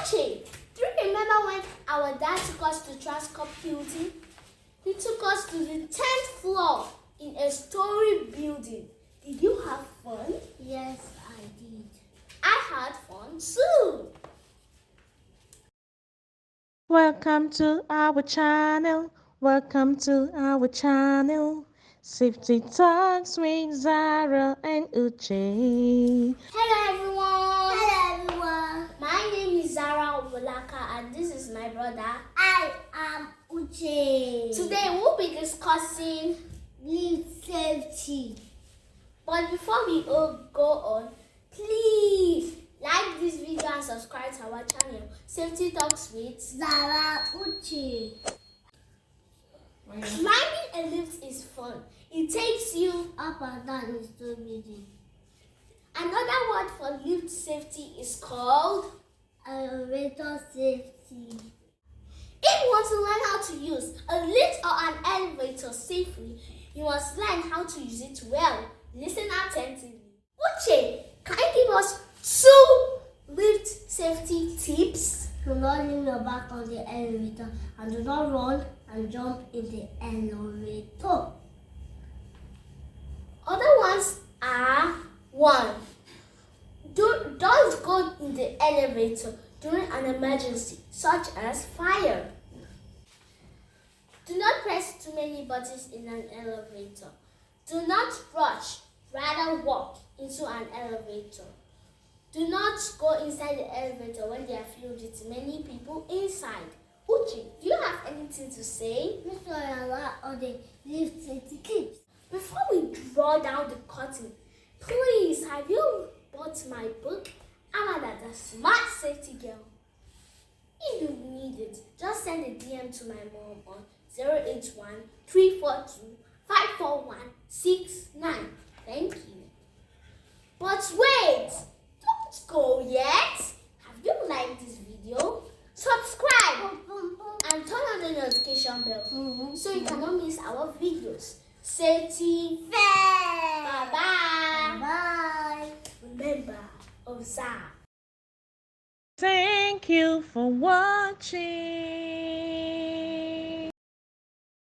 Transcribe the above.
Uche, do you remember when our dad took us to Transcorp Hilton? He took us to the 10th floor in a story building. Did you have fun? Yes, I did. I had fun too. Welcome to our channel. Welcome to our channel. Safety Talks with Zara and Uche. Hello everyone. Hello everyone. My name is Zara Uwalaka and this is my brother. I am Uche. Today we'll be discussing lift safety. But before we all go on, please like this video and subscribe to our channel, Safety Talks with Zara Uche. Climbing a lift is fun. It takes you Up and down in the building. Another word for lift safety is called Elevator safety. if you want to learn how to use a lift or an elevator safely, you must learn how to use it well. Listen attentively. Uche, can you give us 2 lift safety tips? Do not lean your back on the elevator and do not run and jump in the elevator. Other ones are 1. Don't go in the elevator during an emergency, such as fire. Do not press too many buttons in an elevator. Do not rush, rather walk into an elevator. Do not go inside the elevator when they are filled with many people inside. Uche, do you have anything to say? Make sure you allow all the lift safety tips. Before we draw down the curtain, please have you bought my book? Amanda, the Smart Safety Girl. If you need it, just send a DM to my mom on 081 342 54169. Thank you. But wait, don't go yet. Have you liked this video? Subscribe and turn on the notification bell so you cannot miss our videos. Safety first. Bye-bye. Bye. Remember, observe. Thank you for watching.